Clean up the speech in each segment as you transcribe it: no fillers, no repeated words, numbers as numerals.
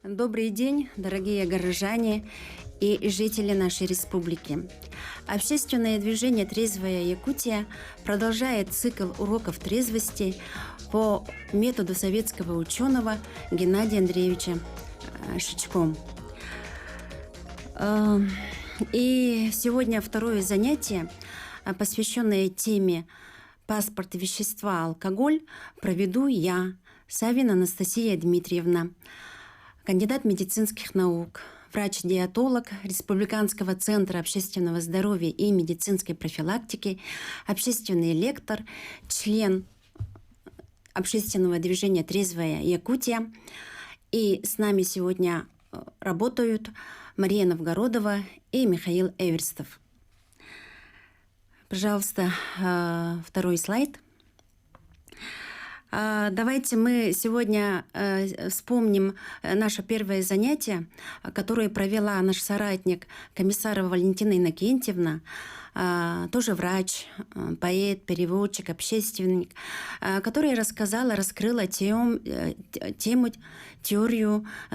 Добрый день, дорогие горожане и жители нашей республики. Общественное движение «Трезвая Якутия» продолжает цикл уроков трезвости по методу советского ученого Геннадия Андреевича Шичко. И сегодня второе занятие, посвященное теме «Паспорт вещества, алкоголь», проведу я, Савина Анастасия Дмитриевна, кандидат медицинских наук, врач-диетолог Республиканского центра общественного здоровья и медицинской профилактики, общественный лектор, член общественного движения «Трезвая Якутия». И с нами сегодня работают Мария Новгородова и Михаил Эверстов. Пожалуйста, второй слайд. Давайте мы сегодня вспомним наше первое занятие, которое провела наш соратник Комиссарова Валентина Иннокентьевна, тоже врач, поэт, переводчик, общественник, которая раскрыла теорию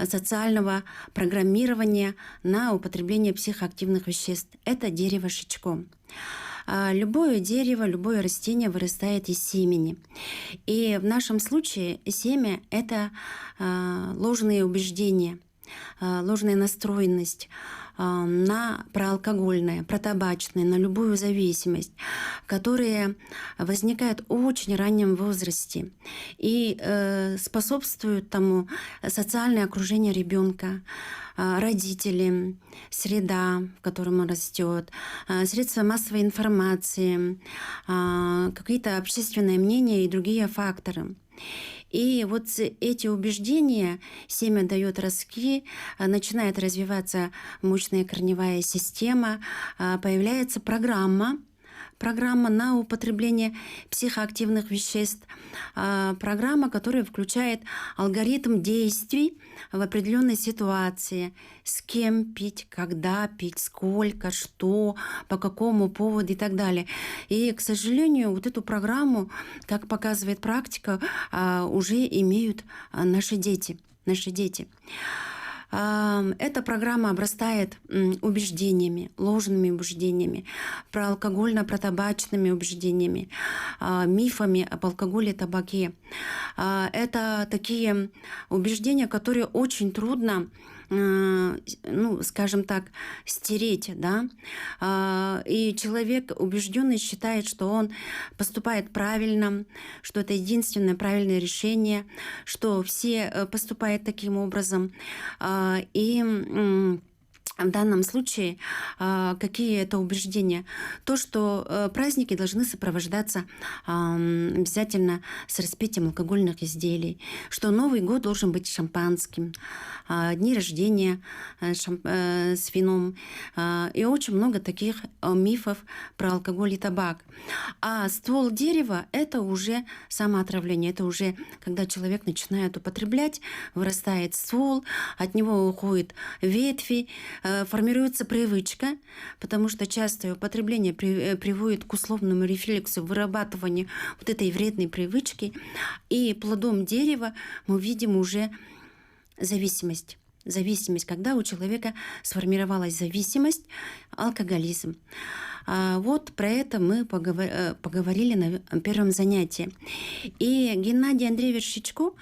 социального программирования на употребление психоактивных веществ. Это дерево Шичко. Любое дерево, любое растение вырастает из семени. И в нашем случае семя – это ложные убеждения, ложная настроенность на проалкогольное, протабачное, на любую зависимость, которые возникают в очень раннем возрасте и способствуют тому социальное окружение ребенка, родители, среда, в которой он растет, средства массовой информации, какие-то общественные мнения и другие факторы. И вот эти убеждения семя дает ростки, начинает развиваться мощная корневая система, появляется программа на употребление психоактивных веществ, программа, которая включает алгоритм действий в определенной ситуации, с кем пить, когда пить, сколько, что, по какому поводу и так далее. И, к сожалению, вот эту программу, как показывает практика, уже имеют наши дети. Эта программа обрастает убеждениями, ложными убеждениями, проалкогольно-протабачными убеждениями, мифами об алкоголе и табаке. Это такие убеждения, которые очень трудно, скажем так, стереть, да? И человек убежденный считает, что он поступает правильно, что это единственное правильное решение, что все поступают таким образом. И в данном случае какие это убеждения? То, что праздники должны сопровождаться обязательно с распитием алкогольных изделий, что Новый год должен быть шампанским, дни рождения с вином. И очень много таких мифов про алкоголь и табак. А ствол дерева – это уже самоотравление. Это уже когда человек начинает употреблять, вырастает ствол, от него уходят ветви, формируется привычка, потому что частое употребление приводит к условному рефлексу, вырабатыванию вот этой вредной привычки. И плодом дерева мы видим уже зависимость, когда у человека сформировалась зависимость, алкоголизм. Вот про это мы поговорили на первом занятии. И Геннадий Андреевич Шичко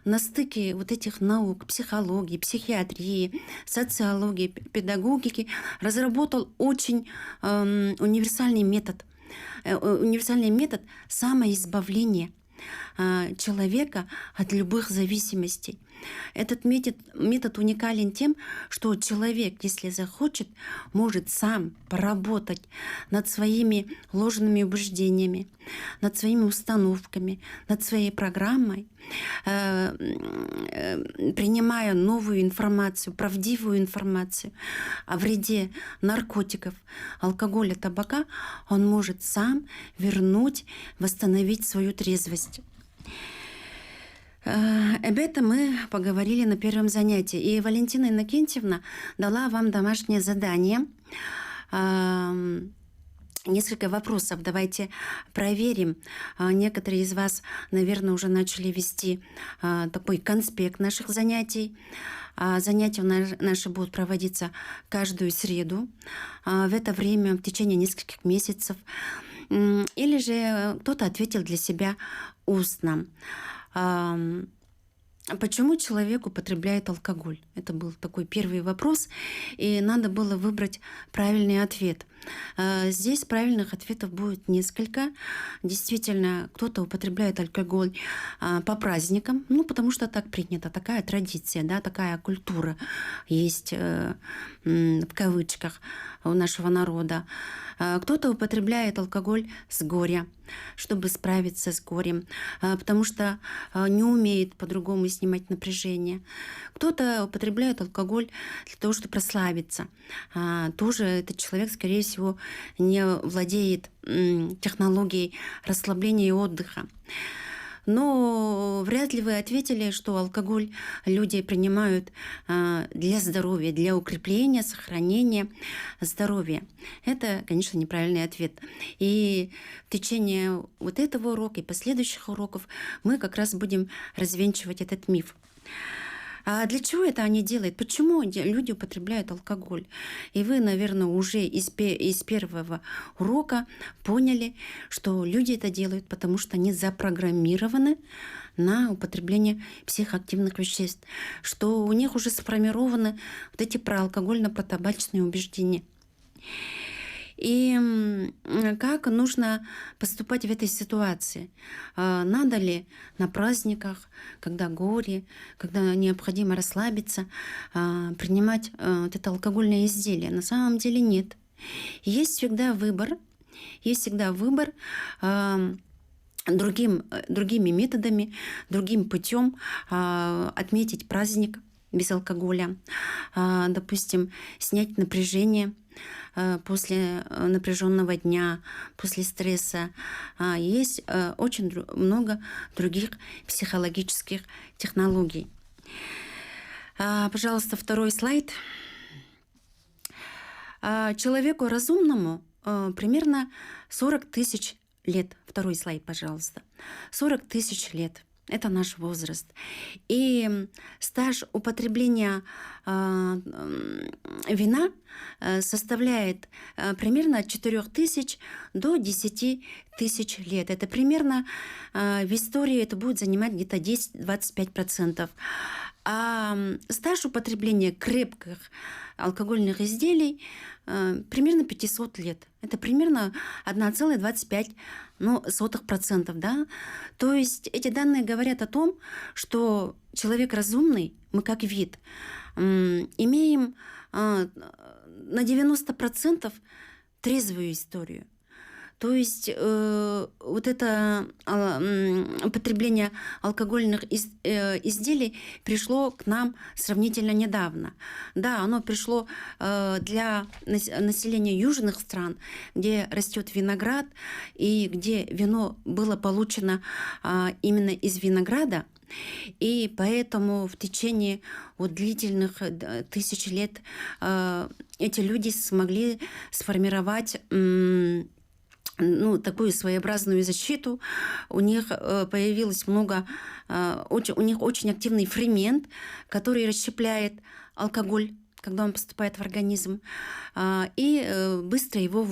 на стыке вот этих наук, психологии, психиатрии, социологии, педагогики разработал очень универсальный метод самоизбавления человека от любых зависимостей. Этот метод уникален тем, что человек, если захочет, может сам поработать над своими ложными убеждениями, над своими установками, над своей программой, принимая новую информацию, правдивую информацию о вреде наркотиков, алкоголя, табака, он может сам вернуть, восстановить свою трезвость. Об этом мы поговорили на первом занятии. И Валентина Иннокентьевна дала вам домашнее задание несколько вопросов. Давайте проверим. Некоторые из вас, наверное, уже начали вести такой конспект наших занятий. Занятия наши будут проводиться каждую среду. В это время, в течение нескольких месяцев. Или же кто-то ответил для себя устно. Почему человек употребляет алкоголь? Это был такой первый вопрос, и надо было выбрать правильный ответ. Здесь правильных ответов будет несколько. Действительно, кто-то употребляет алкоголь по праздникам, ну, потому что так принято, такая традиция, да, такая культура есть в кавычках у нашего народа. Кто-то употребляет алкоголь с горя, чтобы справиться с горем, потому что не умеет по-другому снимать напряжение. Кто-то употребляет алкоголь для того, чтобы расслабиться. Тоже этот человек, скорее всего, не владеет технологией расслабления и отдыха. Но вряд ли вы ответили, что алкоголь люди принимают для здоровья, для укрепления, сохранения здоровья. Это, конечно, неправильный ответ. И в течение вот этого урока и последующих уроков мы как раз будем развенчивать этот миф. А для чего это они делают? Почему люди употребляют алкоголь? И вы, наверное, уже из первого урока поняли, что люди это делают, потому что они запрограммированы на употребление психоактивных веществ, что у них уже сформированы вот эти проалкогольно-протабачные убеждения. И как нужно поступать в этой ситуации? Надо ли на праздниках, когда горе, когда необходимо расслабиться, принимать вот это алкогольное изделие? На самом деле нет. Есть всегда выбор. Другими методами, другим путем отметить праздник без алкоголя, допустим, снять напряжение после напряженного дня, после стресса. Есть очень много других психологических технологий. Пожалуйста, второй слайд. Человеку разумному примерно 40 тысяч лет. Второй слайд, пожалуйста. 40 тысяч лет. Это наш возраст. И стаж употребления вина составляет примерно от 4 тысяч до 10 тысяч лет. Это примерно в истории это будет занимать где-то 10-25%. А стаж употребления крепких алкогольных изделий примерно 500 лет. Это примерно 1,25%. Да? То есть эти данные говорят о том, что человек разумный, мы как вид, имеем на 90% трезвую историю. То есть вот это употребление алкогольных изделий пришло к нам сравнительно недавно. Да, оно пришло для населения южных стран, где растет виноград и где вино было получено именно из винограда. И поэтому в течение длительных тысяч лет эти люди смогли сформировать такую своеобразную защиту. У них появилось у них очень активный фермент, который расщепляет алкоголь, когда он поступает в организм, и быстро его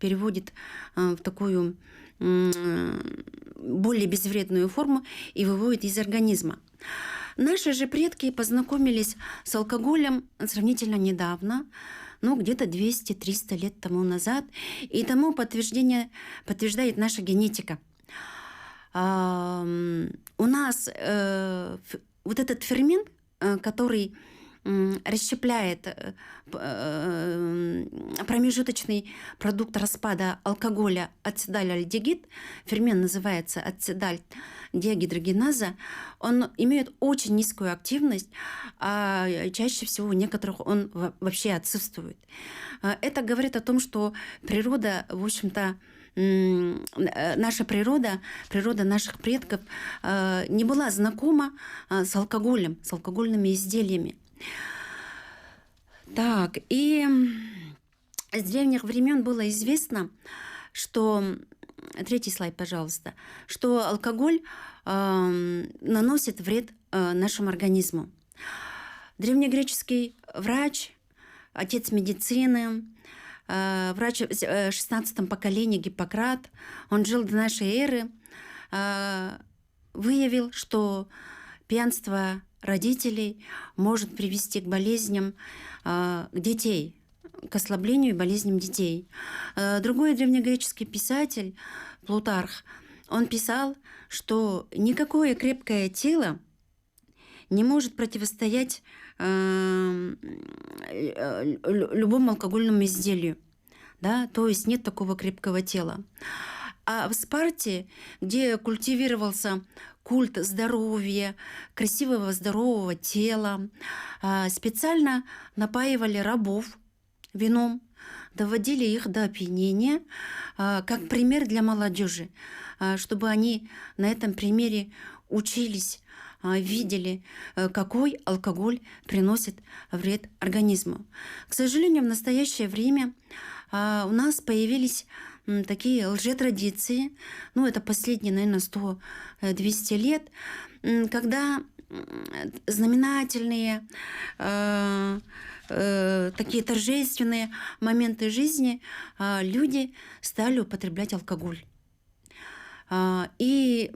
переводит в такую более безвредную форму и выводит из организма. Наши же предки познакомились с алкоголем сравнительно недавно, где-то 200-300 лет тому назад, и тому подтверждает наша генетика. У нас вот этот фермент, который расщепляет промежуточный продукт распада алкоголя ацетальдегид, фермент называется ацетальдегидрогеназа, он имеет очень низкую активность, а чаще всего у некоторых он вообще отсутствует. Это говорит о том, что природа, в общем-то, наша природа наших предков не была знакома с алкоголем, с алкогольными изделиями. Так, и с древних времен было известно, что третий слайд, пожалуйста, что алкоголь наносит вред нашему организму. Древнегреческий врач, отец медицины, врач в 16-м поколении Гиппократ, он жил до нашей эры, выявил, что пьянство родителей может привести к болезням детей, к ослаблению и болезням детей. Другой древнегреческий писатель, Плутарх, он писал, что никакое крепкое тело не может противостоять любому алкогольному изделию. Да? То есть нет такого крепкого тела. А в Спарте, где культивировался культ здоровья, красивого здорового тела, специально напаивали рабов вином, доводили их до опьянения, как пример для молодежи, чтобы они на этом примере учились, видели, какой алкоголь приносит вред организму. К сожалению, в настоящее время у нас появились такие лжетрадиции, это последние, наверное, 100-200 лет, когда знаменательные, такие торжественные моменты жизни люди стали употреблять алкоголь. И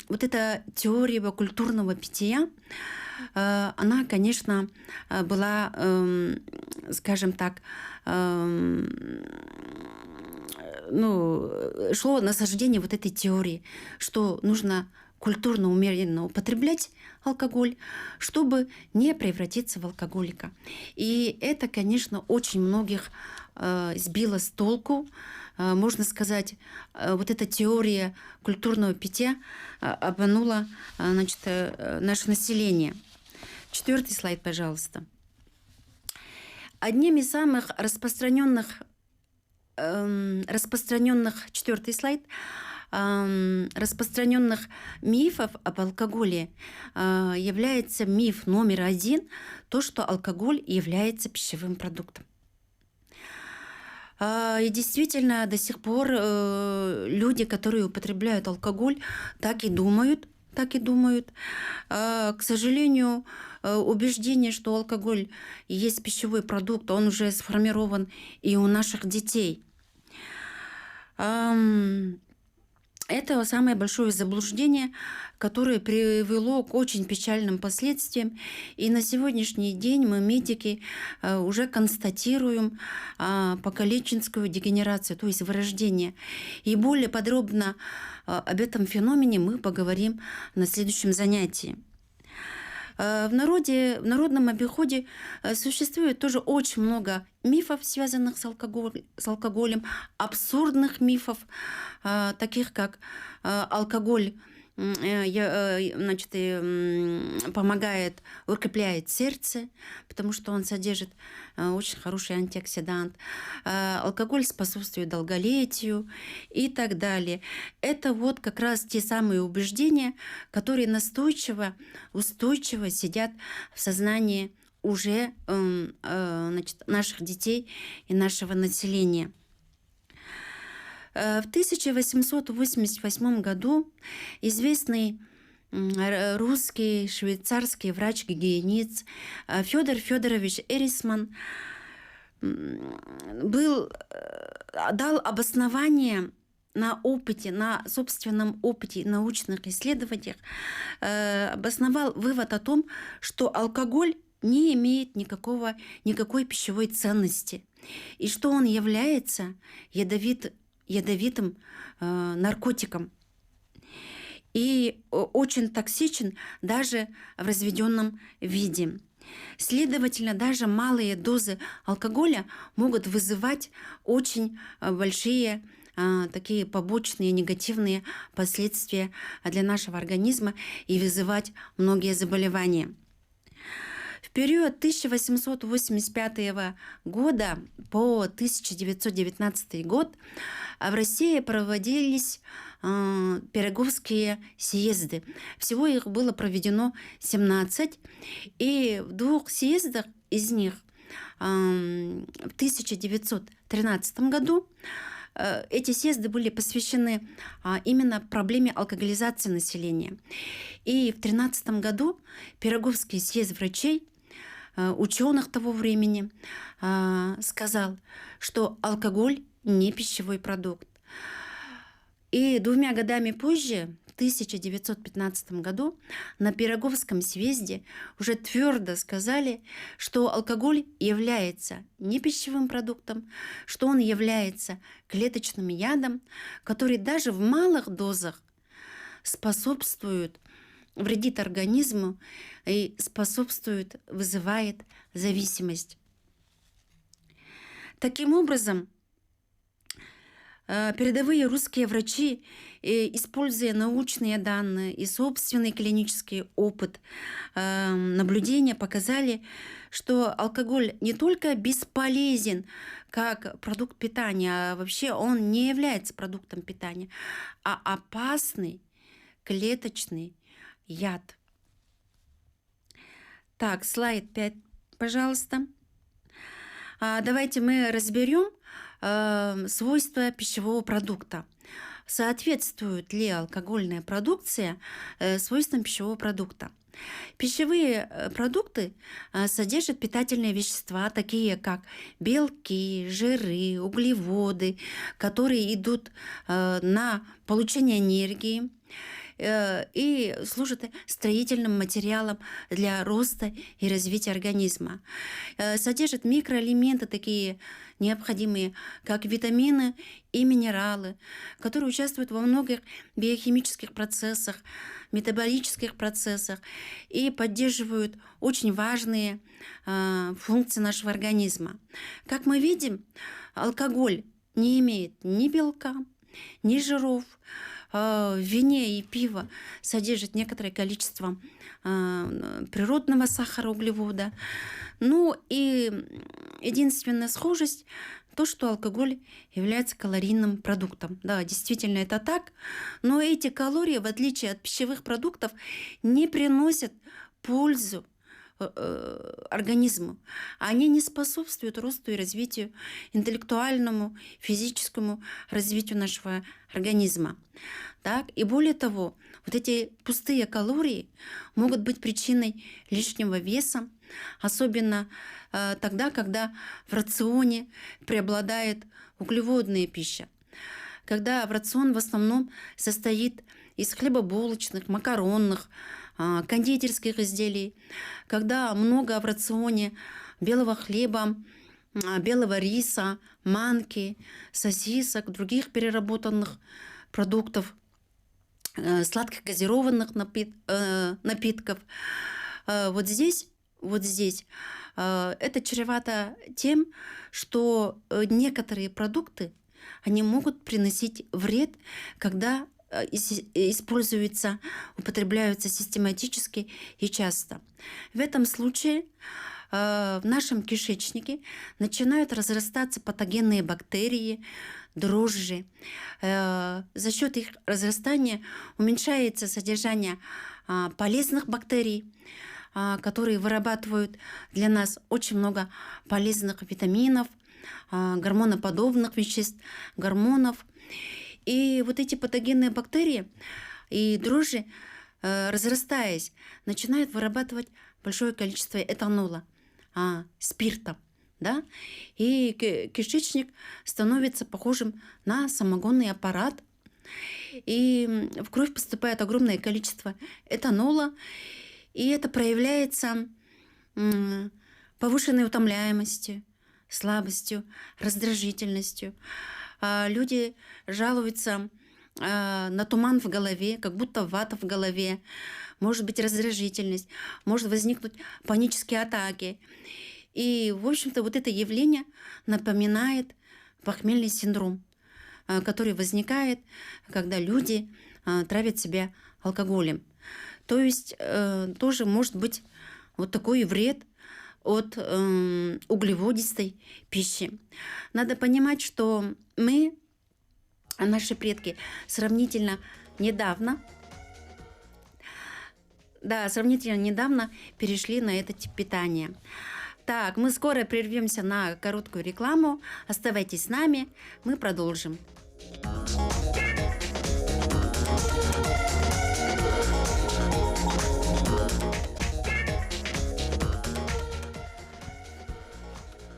вот эта теория культурного питья, она, конечно, была, скажем так, шло насаждение вот этой теории, что нужно культурно, умеренно употреблять алкоголь, чтобы не превратиться в алкоголика. И это, конечно, очень многих сбило с толку. Можно сказать, вот эта теория культурного питья обманула, наше население. 4-й слайд, пожалуйста. Одним из самых распространенных 4-й слайд, распространенных мифов об алкоголе является миф номер 1, то, что алкоголь является пищевым продуктом. И действительно, до сих пор люди, которые употребляют алкоголь, так и думают. К сожалению, убеждение, что алкоголь есть пищевой продукт, он уже сформирован и у наших детей. Это самое большое заблуждение, которое привело к очень печальным последствиям. И на сегодняшний день мы, медики, уже констатируем поколенческую дегенерацию, то есть вырождение. И более подробно об этом феномене мы поговорим на следующем занятии. В народном обиходе существует тоже очень много мифов, связанных с алкоголем, абсурдных мифов, таких как алкоголь помогает, укрепляет сердце, потому что он содержит очень хороший антиоксидант. Алкоголь способствует долголетию и так далее. Это вот как раз те самые убеждения, которые устойчиво сидят в сознании уже наших детей и нашего населения. В 1888 году известный русский швейцарский врач-гигиенист Федор Федорович Эрисман дал обоснование на собственном опыте, научных исследованиях, обосновал вывод о том, что алкоголь не имеет никакой пищевой ценности, и что он является ядовитым наркотиком и очень токсичен даже в разведенном виде. Следовательно, даже малые дозы алкоголя могут вызывать очень большие такие побочные негативные последствия для нашего организма и вызывать многие заболевания. В период 1885 года по 1919 год в России проводились Пироговские съезды. Всего их было проведено 17, и в 2 съездах из них в 1913 году эти съезды были посвящены именно проблеме алкоголизации населения. И в 2013 году Пироговский съезд врачей, ученых того времени, сказал, что алкоголь не пищевой продукт. И 2 годами позже, в 1915 году, на Пироговском съезде уже твердо сказали, что алкоголь является не пищевым продуктом, что он является клеточным ядом, который даже в малых дозах вредит организму и вызывает зависимость. Таким образом, передовые русские врачи, используя научные данные и собственный клинический опыт, наблюдения, показали, что алкоголь не только бесполезен как продукт питания, а вообще он не является продуктом питания, а опасный клеточный яд. Так, слайд 5, пожалуйста. Давайте мы разберем свойства пищевого продукта. Соответствует ли алкогольная продукция свойствам пищевого продукта? Пищевые продукты содержат питательные вещества, такие как белки, жиры, углеводы, которые идут на получение энергии и служат строительным материалом для роста и развития организма. Содержат микроэлементы, такие необходимые, как витамины и минералы, которые участвуют во многих биохимических процессах, метаболических процессах и поддерживают очень важные функции нашего организма. Как мы видим, алкоголь не имеет ни белка, ни жиров. В вине и пиво содержит некоторое количество природного сахара, углевода. Ну и единственная схожесть – то, что алкоголь является калорийным продуктом. Да, действительно это так, но эти калории, в отличие от пищевых продуктов, не приносят пользу организму. Они не способствуют росту и развитию, интеллектуальному, физическому развитию нашего организма. Так? И более того, вот эти пустые калории могут быть причиной лишнего веса, особенно тогда, когда в рационе преобладает углеводная пища, когда в рацион в основном состоит из хлебобулочных, макаронных, кондитерских изделий, когда много в рационе белого хлеба, белого риса, манки, сосисок, других переработанных продуктов, сладких газированных напитков. Вот здесь это чревато тем, что некоторые продукты они могут приносить вред, когда употребляются систематически и часто. В этом случае в нашем кишечнике начинают разрастаться патогенные бактерии, дрожжи. За счет их разрастания уменьшается содержание полезных бактерий, которые вырабатывают для нас очень много полезных витаминов, гормоноподобных веществ, гормонов. И вот эти патогенные бактерии и дрожжи, разрастаясь, начинают вырабатывать большое количество этанола, спирта. Да? И кишечник становится похожим на самогонный аппарат. И в кровь поступает огромное количество этанола. И это проявляется повышенной утомляемостью, слабостью, раздражительностью. Люди жалуются на туман в голове, как будто вата в голове. Может быть раздражительность, может возникнуть панические атаки. И, в общем-то, вот это явление напоминает похмельный синдром, который возникает, когда люди травят себя алкоголем. То есть тоже может быть вот такой вред от углеводистой пищи. Надо понимать, что наши предки, сравнительно недавно перешли на этот тип питания. Так, мы скоро прервемся на короткую рекламу. Оставайтесь с нами, мы продолжим.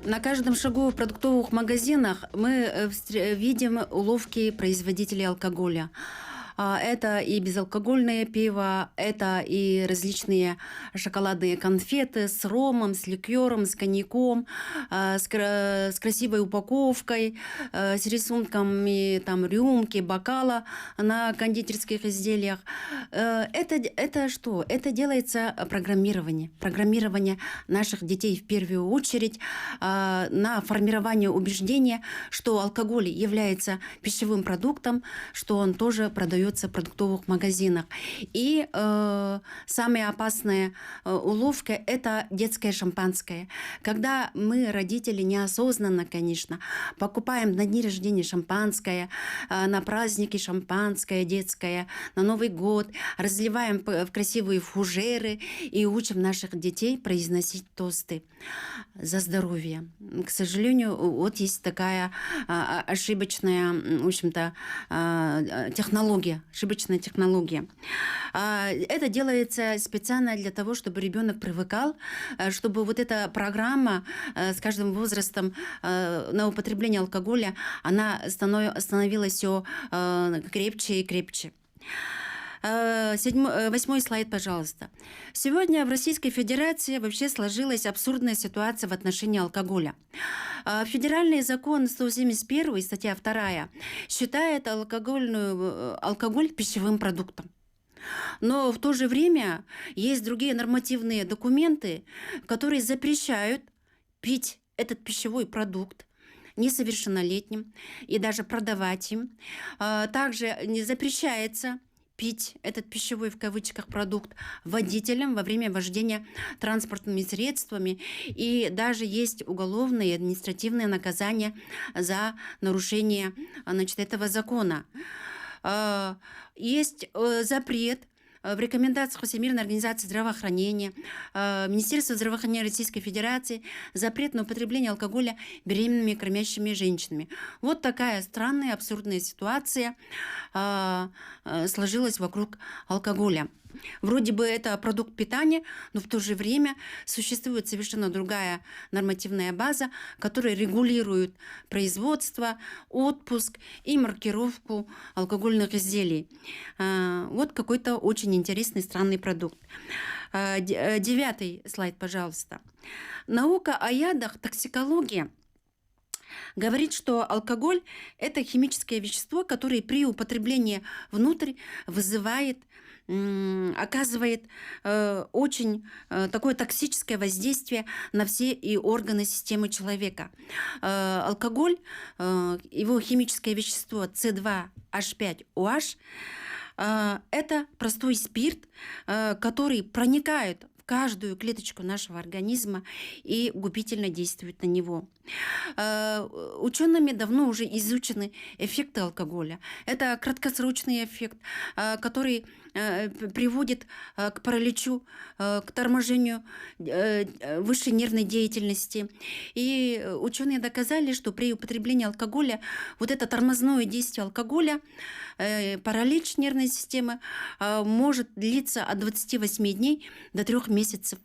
На каждом шагу в продуктовых магазинах мы видим уловки производителей алкоголя. Это и безалкогольное пиво, это и различные шоколадные конфеты с ромом, с ликером, с коньяком, с красивой упаковкой, с рисунками там, рюмки, бокала на кондитерских изделиях. Это что? Это делается программирование наших детей в первую очередь на формирование убеждения, что алкоголь является пищевым продуктом, что он тоже продается в продуктовых магазинах. И самая опасная уловка – это детское шампанское. Когда мы, родители, неосознанно, конечно, покупаем на дни рождения шампанское, на праздники шампанское детское, на Новый год, разливаем в красивые фужеры и учим наших детей произносить тосты за здоровье. К сожалению, вот есть такая ошибочная, в общем-то, ошибочная технология. Это делается специально для того, чтобы ребенок привыкал, чтобы вот эта программа с каждым возрастом на употребление алкоголя, она становилась все крепче и крепче. 8 слайд, пожалуйста. Сегодня в Российской Федерации вообще сложилась абсурдная ситуация в отношении алкоголя. Федеральный закон 171, статья 2, считает алкоголь пищевым продуктом. Но в то же время есть другие нормативные документы, которые запрещают пить этот пищевой продукт несовершеннолетним и даже продавать им. Также не запрещается пить этот пищевой в кавычках продукт водителям во время вождения транспортными средствами. И даже есть уголовные и административные наказания за нарушение этого закона. Есть запрет в рекомендациях Всемирной организации здравоохранения, Министерства здравоохранения Российской Федерации запрет на употребление алкоголя беременными и кормящими женщинами. Вот такая странная, абсурдная ситуация сложилась вокруг алкоголя. Вроде бы это продукт питания, но в то же время существует совершенно другая нормативная база, которая регулирует производство, отпуск и маркировку алкогольных изделий. Вот какой-то очень интересный, странный продукт. 9 слайд, пожалуйста. Наука о ядах, токсикология говорит, что алкоголь – это химическое вещество, которое при употреблении внутрь оказывает очень такое токсическое воздействие на все и органы системы человека. Алкоголь, его химическое вещество С2H5OH, это простой спирт, который проникает в каждую клеточку нашего организма и губительно действует на него. Учеными давно уже изучены эффекты алкоголя. Это краткосрочный эффект, который приводит к параличу, к торможению высшей нервной деятельности. И ученые доказали, что при употреблении алкоголя вот это тормозное действие алкоголя, паралич нервной системы может длиться от 28 дней до 3 месяцев.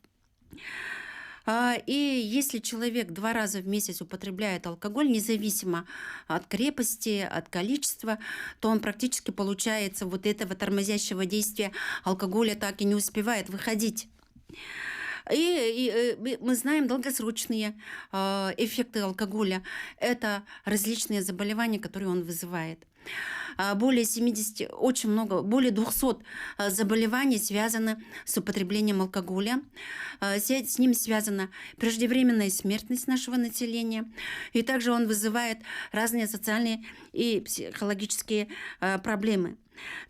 И если человек 2 раза в месяц употребляет алкоголь, независимо от крепости, от количества, то он практически, получается, вот этого тормозящего действия алкоголя так и не успевает выходить. И мы знаем долгосрочные эффекты алкоголя. Это различные заболевания, которые он вызывает. Более 70, очень много, более 200 заболеваний связаны с употреблением алкоголя. С ним связана преждевременная смертность нашего населения. И также он вызывает разные социальные и психологические проблемы.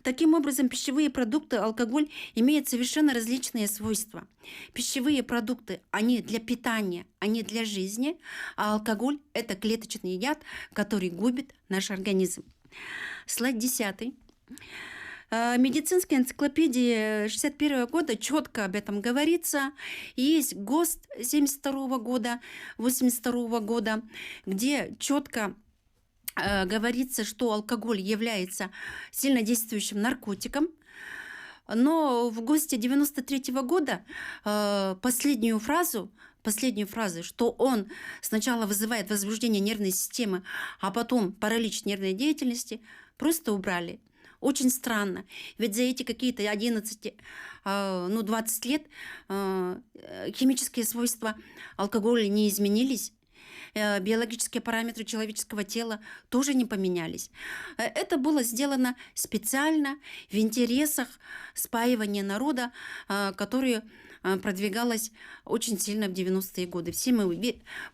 Таким образом, пищевые продукты, алкоголь имеют совершенно различные свойства. Пищевые продукты, они для питания, они для жизни, а алкоголь – это клеточный яд, который губит наш организм. Слайд 10. Медицинская энциклопедия 61 года четко об этом говорится. Есть ГОСТ 72 года, 82 года, где четко говорится, что алкоголь является сильнодействующим наркотиком. Но в ГОСТе 93 года последнюю фразу, что он сначала вызывает возбуждение нервной системы, а потом паралич нервной деятельности, просто убрали. Очень странно, ведь за эти какие-то 11, 20 лет химические свойства алкоголя не изменились, биологические параметры человеческого тела тоже не поменялись. Это было сделано специально в интересах спаивания народа, которое продвигалось очень сильно в 90-е годы. Все мы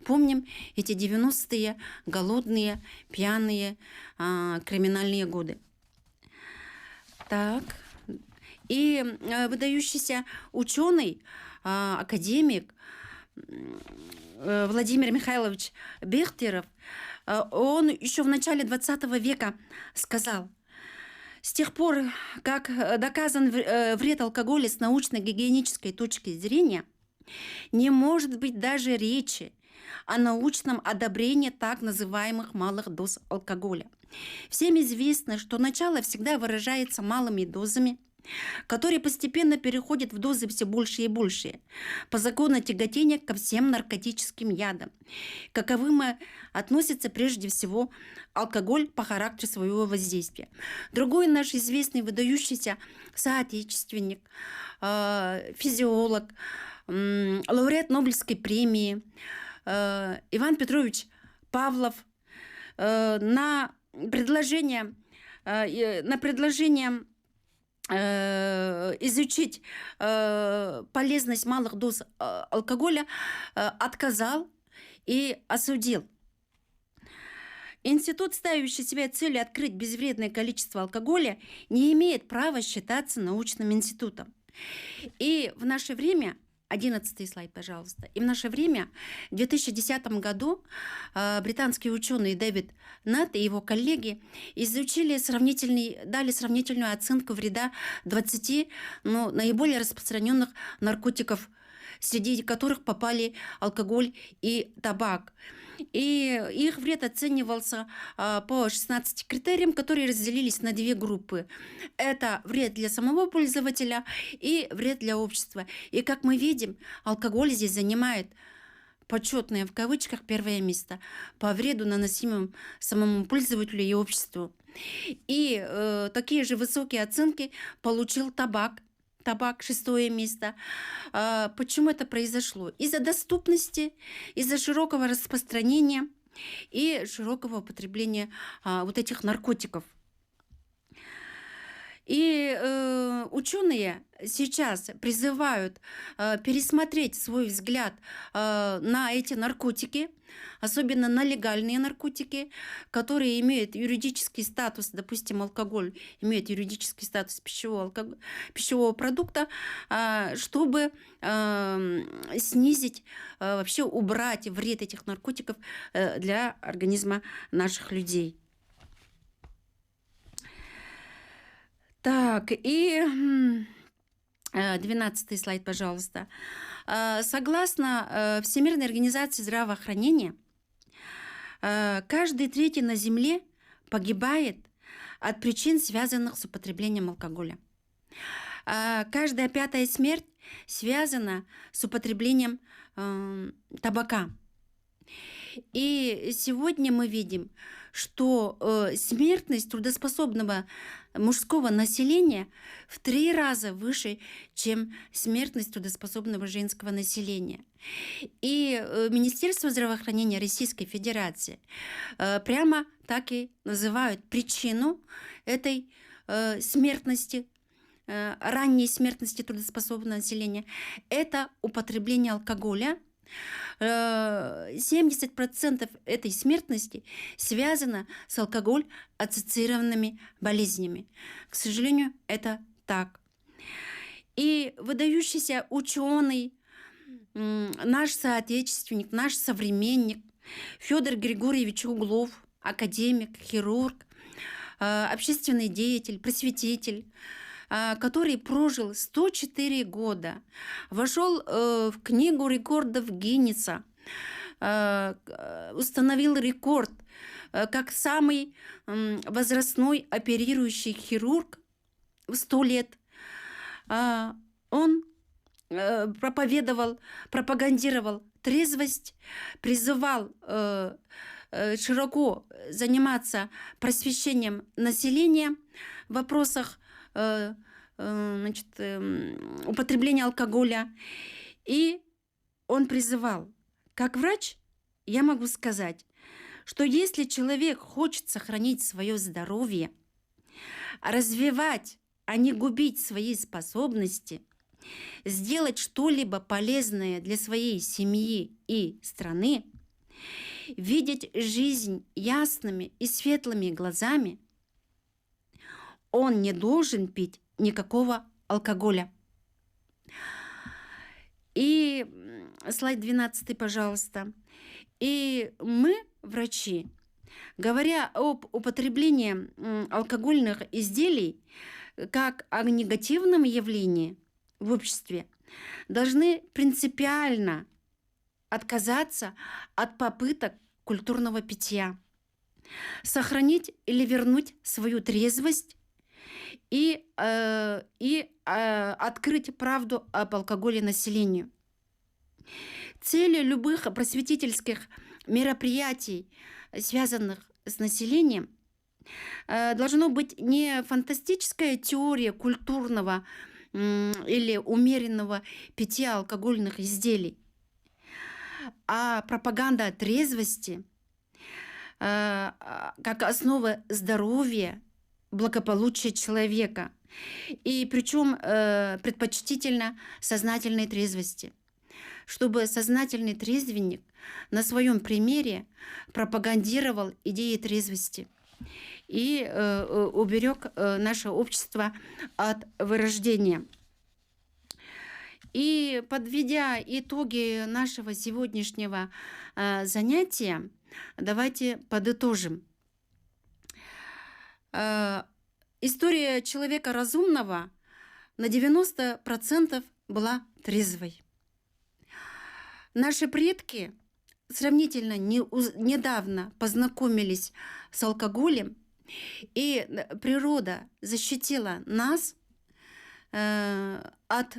помним эти 90-е голодные, пьяные, криминальные годы. Так. И выдающийся ученый, академик Владимир Михайлович Бехтерев, он еще в начале 20 века сказал: с тех пор, как доказан вред алкоголя с научно-гигиенической точки зрения, не может быть даже речи о научном одобрении так называемых малых доз алкоголя. Всем известно, что начало всегда выражается малыми дозами, которые постепенно переходят в дозы все больше и больше, по закону тяготения ко всем наркотическим ядам. Каковым относится прежде всего алкоголь по характеру своего воздействия. Другой наш известный выдающийся соотечественник, физиолог, лауреат Нобелевской премии Иван Петрович Павлов на предложение изучить полезность малых доз алкоголя отказал и осудил. Институт, ставящий себе целью открыть безвредное количество алкоголя, не имеет права считаться научным институтом. И в наше время, 11 слайд, пожалуйста. И в наше время, в 2010 году, британский ученый Дэвид Натт и его коллеги дали сравнительную оценку вреда 20 наиболее распространенных наркотиков, среди которых попали алкоголь и табак. И их вред оценивался по 16 критериям, которые разделились на две группы. Это вред для самого пользователя и вред для общества. И как мы видим, алкоголь здесь занимает почетное в кавычках первое место по вреду, наносимому самому пользователю и обществу. И такие же высокие оценки получил табак. Табак 6-е место. Почему это произошло? Из-за доступности, из-за широкого распространения и широкого употребления вот этих наркотиков. И ученые сейчас призывают пересмотреть свой взгляд на эти наркотики, особенно на легальные наркотики, которые имеют юридический статус, допустим, алкоголь имеет юридический статус пищевого продукта, чтобы снизить, вообще убрать вред этих наркотиков для организма наших людей. Так, и 12 слайд, пожалуйста. Согласно Всемирной организации здравоохранения, каждый третий на Земле погибает от причин, связанных с употреблением алкоголя. Каждая 5-я смерть связана с употреблением табака. И сегодня мы видим, что смертность трудоспособного мужского населения в 3 раза выше, чем смертность трудоспособного женского населения. И Министерство здравоохранения Российской Федерации прямо так и называют причину этой смертности, ранней смертности трудоспособного населения. Это употребление алкоголя. 70% этой смертности связано с алкоголь-ассоциированными болезнями. К сожалению, это так. И выдающийся ученый, наш соотечественник, наш современник Федор Григорьевич Углов, академик, хирург, общественный деятель, просветитель, который прожил 104 года, вошел в книгу рекордов Гиннеса, установил рекорд как самый возрастной оперирующий хирург в 100 лет. Он проповедовал, пропагандировал трезвость, призывал широко заниматься просвещением населения в вопросах употребления алкоголя. И он призывал, как врач, я могу сказать, что если человек хочет сохранить свое здоровье, развивать, а не губить свои способности, сделать что-либо полезное для своей семьи и страны, видеть жизнь ясными и светлыми глазами, он не должен пить никакого алкоголя. И слайд 12, пожалуйста. И мы, врачи, говоря об употреблении алкогольных изделий как о негативном явлении в обществе, должны принципиально отказаться от попыток культурного питья, сохранить или вернуть свою трезвость и открыть правду об алкоголе населению. Целью любых просветительских мероприятий, связанных с населением, должно быть не фантастическая теория культурного или умеренного питья алкогольных изделий, а пропаганда трезвости как основа здоровья, благополучия человека, и причем предпочтительно сознательной трезвости, чтобы сознательный трезвенник на своем примере пропагандировал идеи трезвости и уберег наше общество от вырождения. И подведя итоги нашего сегодняшнего занятия, давайте подытожим. История человека разумного на 90% была трезвой. Наши предки сравнительно недавно познакомились с алкоголем, и природа защитила нас от,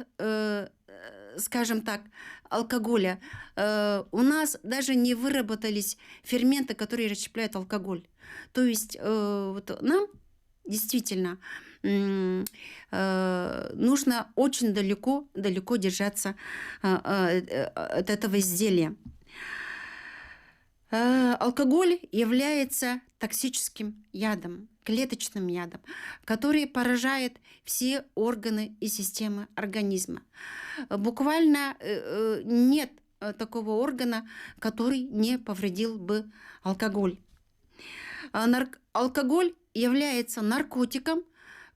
скажем так, алкоголя. У нас даже не выработались ферменты, которые расщепляют алкоголь. То есть вот нам действительно нужно очень далеко держаться от этого изделия. Алкоголь является токсическим ядом, клеточным ядом, который поражает все органы и системы организма. Буквально нет такого органа, который не повредил бы алкоголь. Алкоголь является наркотиком,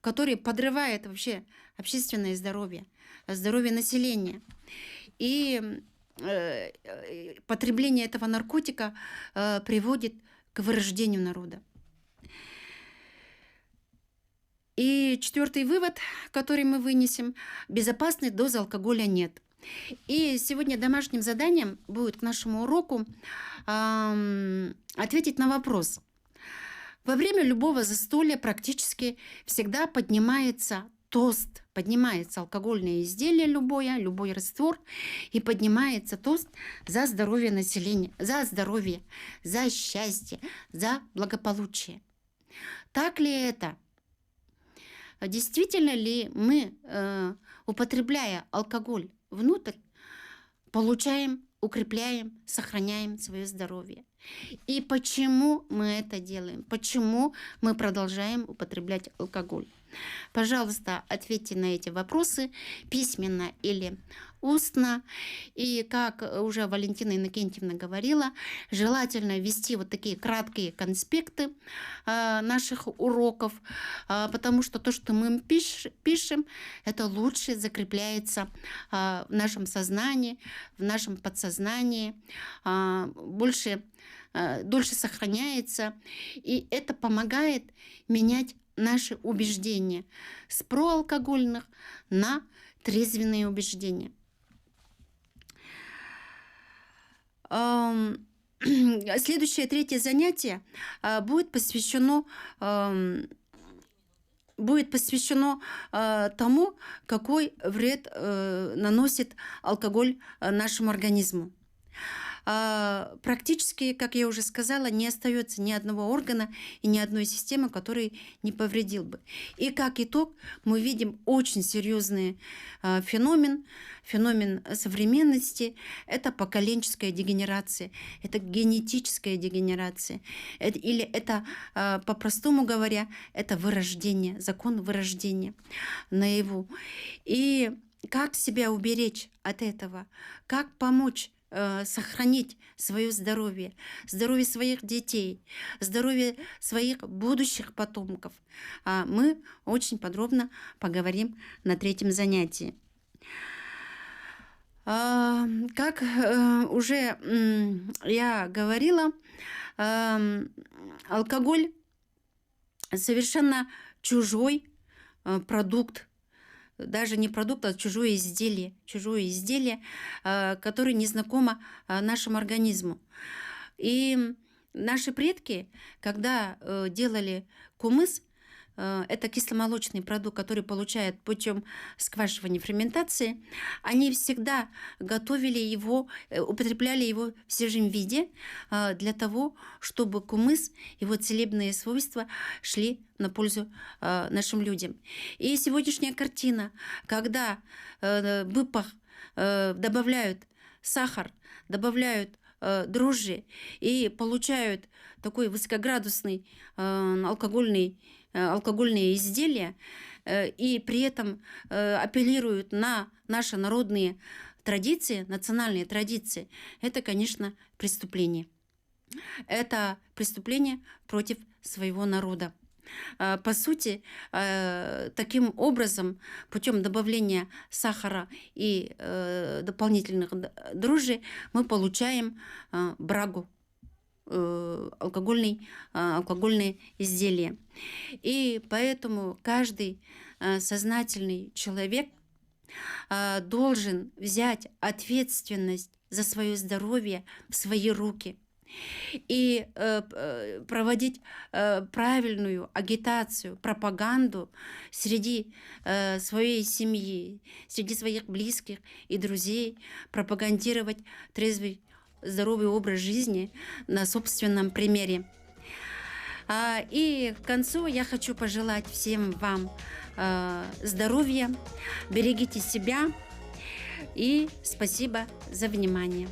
который подрывает вообще общественное здоровье, здоровье населения. И потребление этого наркотика приводит к вырождению народа. И четвертый вывод, который мы вынесем: безопасной дозы алкоголя нет. И сегодня домашним заданием будет к нашему уроку ответить на вопрос. Во время любого застолья практически всегда поднимается тост, поднимается алкогольное изделие любой раствор, и поднимается тост за здоровье населения, за здоровье, за счастье, за благополучие. Так ли это? Действительно ли мы, употребляя алкоголь внутрь, получаем, укрепляем, сохраняем свое здоровье? И почему мы это делаем? Почему мы продолжаем употреблять алкоголь? Пожалуйста, ответьте на эти вопросы письменно или устно. И, как уже Валентина Иннокентьевна говорила, желательно вести вот такие краткие конспекты наших уроков, потому что то, что мы пишем, это лучше закрепляется в нашем сознании, в нашем подсознании, больше дольше сохраняется, и это помогает менять наши убеждения с проалкогольных на трезвенные убеждения. Следующее, третье занятие будет посвящено тому, какой вред наносит алкоголь нашему организму. Практически, как я уже сказала, не остается ни одного органа и ни одной системы, который не повредил бы. И как итог мы видим очень серьезный феномен современности. Это поколенческая дегенерация, это генетическая дегенерация, или это, по-простому говоря, это вырождение, закон вырождения наяву. И как себя уберечь от этого, как помочь сохранить свое здоровье, здоровье своих детей, здоровье своих будущих потомков. Мы очень подробно поговорим на третьем занятии. Как уже я говорила, алкоголь совершенно чужой продукт, даже не продукт, а чужое изделие, которое не знакомо нашему организму. И наши предки, когда делали кумыс, это кисломолочный продукт, который получают путем сквашивания, ферментации, они всегда готовили его, употребляли его в свежем виде для того, чтобы кумыс, его целебные свойства шли на пользу нашим людям. И сегодняшняя картина, когда в выпах добавляют сахар, добавляют дрожжи и получают такой высокоградусный алкогольные изделия, и при этом апеллируют на наши народные традиции, национальные традиции, это, конечно, преступление. Это преступление против своего народа. По сути, таким образом, путем добавления сахара и дополнительных дрожжей мы получаем брагу, алкогольные изделия. И поэтому каждый сознательный человек должен взять ответственность за свое здоровье в свои руки и проводить правильную агитацию, пропаганду среди своей семьи, среди своих близких и друзей, пропагандировать трезвый, здоровый образ жизни на собственном примере. И к концу я хочу пожелать всем вам здоровья, берегите себя и спасибо за внимание.